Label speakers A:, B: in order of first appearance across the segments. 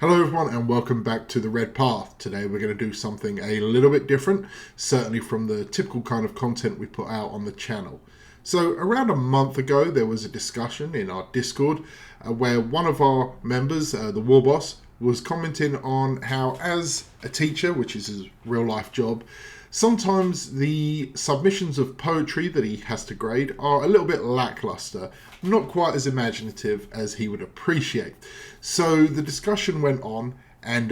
A: Hello everyone and welcome back to The Red Path. Today we're going to do something a little bit different, certainly from the typical kind of content we put out on the channel. So around a month ago there was a discussion in our Discord where one of our members, the War Boss, was commenting on how as a teacher, which is his real life job, sometimes the submissions of poetry that he has to grade are a little bit lackluster, not quite as imaginative as he would appreciate. So the discussion went on, and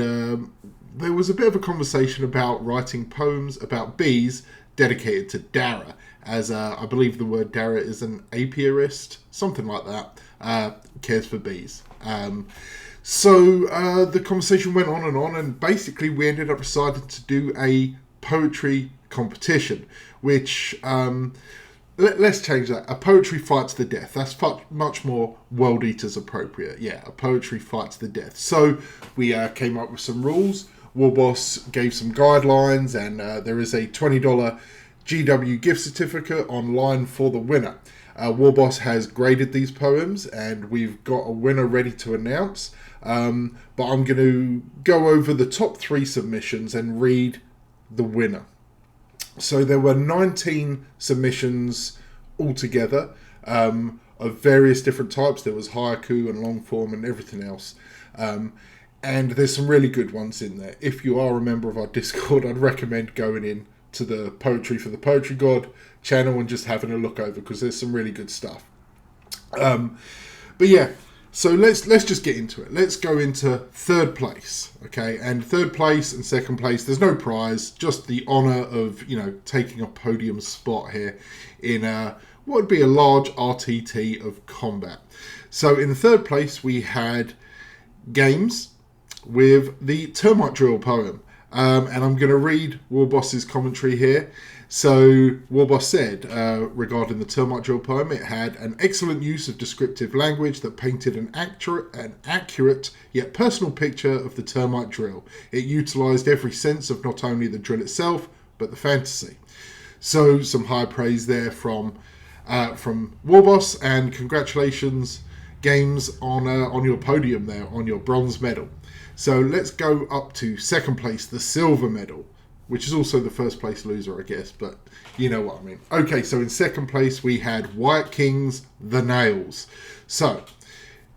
A: there was a bit of a conversation about writing poems about bees dedicated to Dara, as I believe the word Dara is an apiarist, something like that, cares for bees. So the conversation went on, and basically we ended up deciding to do a poetry competition, which let's change that. A poetry fight to the death. That's much more World Eaters appropriate. Yeah, a poetry fight to the death. So we came up with some rules. Warboss gave some guidelines, and there is a $20 GW gift certificate online for the winner. Warboss has graded these poems, and we've got a winner ready to announce. But I'm going to go over the top 3 submissions and read the winner. So there were 19 submissions altogether of various different types. There was haiku and long form and everything else. And there's some really good ones in there. If you are a member of our Discord, I'd recommend going in to the Poetry for the Poetry God channel and just having a look over, because there's some really good stuff. But yeah, so let's just get into it. Let's go into third place, okay? And third place and second place, there's no prize, just the honour of, taking a podium spot here in what would be a large RTT of combat. So in the third place, we had Games with the Termite Drill poem. And I'm going to read Warboss's commentary here. So Warboss said, regarding the Termite Drill poem, it had an excellent use of descriptive language that painted an accurate yet personal picture of the termite drill. It utilised every sense of not only the drill itself, but the fantasy. So some high praise there from Warboss, and congratulations, Games, on your podium there, on your bronze medal. So let's go up to second place, the silver medal, which is also the first place loser, I guess, but you know what I mean. Okay, so in second place, we had White King's The Nails. So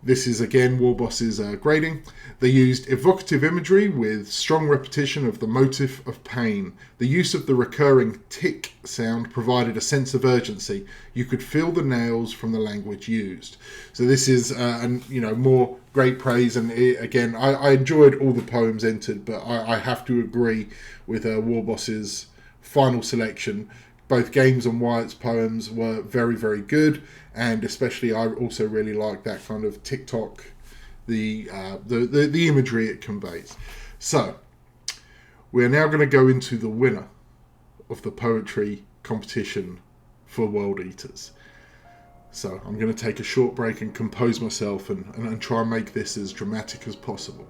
A: this is, again, Warboss's grading. They used evocative imagery with strong repetition of the motif of pain. The use of the recurring tick sound provided a sense of urgency. You could feel the nails from the language used. So this is, more great praise. And again, I enjoyed all the poems entered, but I have to agree with Warboss's final selection. Both Games and Wyatt's poems were very, very good, and especially I also really like that kind of TikTok, the imagery it conveys. So we're now going to go into the winner of the poetry competition for World Eaters. So I'm going to take a short break and compose myself and try and make this as dramatic as possible.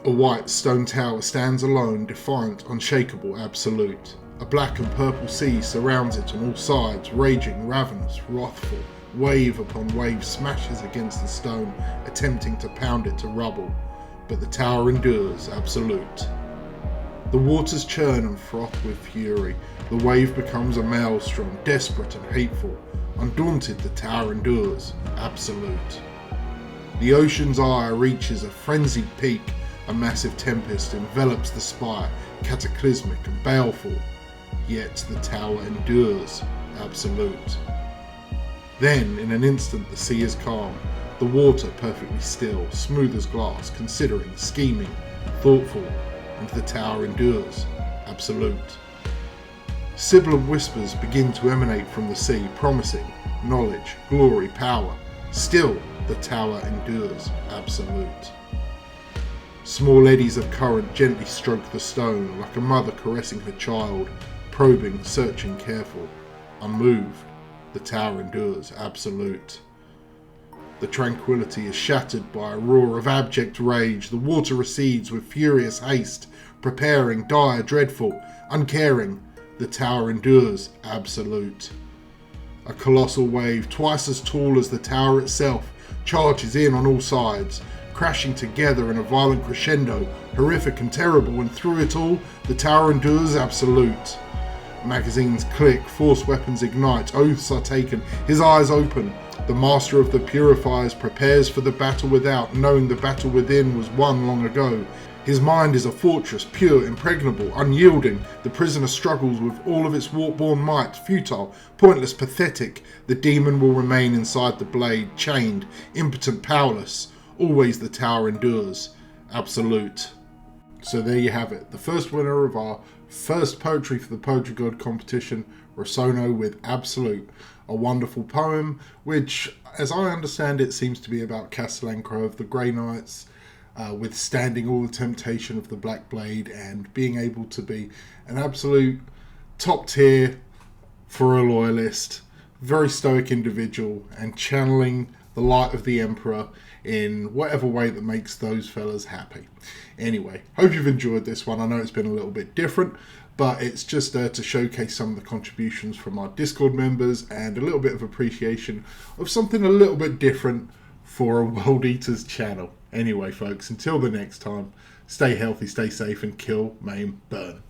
A: A white stone tower stands alone, defiant, unshakable, absolute. A black and purple sea surrounds it on all sides, raging, ravenous, wrathful. Wave upon wave smashes against the stone, attempting to pound it to rubble. But the tower endures, absolute. The waters churn and froth with fury. The wave becomes a maelstrom, desperate and hateful. Undaunted, the tower endures, absolute. The ocean's ire reaches a frenzied peak. A massive tempest envelops the spire, cataclysmic and baleful. Yet the tower endures, absolute. Then, in an instant, the sea is calm, the water perfectly still, smooth as glass, considering, scheming, thoughtful, and the tower endures, absolute. Sibilant whispers begin to emanate from the sea, promising knowledge, glory, power. Still, the tower endures, absolute. Small eddies of current gently stroke the stone, like a mother caressing her child, probing, searching, careful. Unmoved, the tower endures, absolute. The tranquility is shattered by a roar of abject rage. The water recedes with furious haste, preparing, dire, dreadful, uncaring. The tower endures, absolute. A colossal wave, twice as tall as the tower itself, charges in on all sides, crashing together in a violent crescendo, horrific and terrible, and through it all, the tower endures absolute. Magazines click, force weapons ignite, oaths are taken, his eyes open. The master of the purifiers prepares for the battle without, knowing the battle within was won long ago. His mind is a fortress, pure, impregnable, unyielding. The prisoner struggles with all of its warp-born might, futile, pointless, pathetic. The demon will remain inside the blade, chained, impotent, powerless. Always the tower endures. Absolute. So there you have it. The first winner of our first Poetry for the Poetry God competition, Rosono with Absolute. A wonderful poem, which, as I understand it, seems to be about Castellan of the Grey Knights, withstanding all the temptation of the Black Blade and being able to be an absolute top tier for a loyalist, very stoic individual, and channeling the light of the Emperor in whatever way that makes those fellas happy. Anyway, hope you've enjoyed this one. I know it's been a little bit different, but it's just to showcase some of the contributions from our Discord members and a little bit of appreciation of something a little bit different for a World Eaters channel. Anyway, folks, until the next time, stay healthy, stay safe, and kill, maim, burn.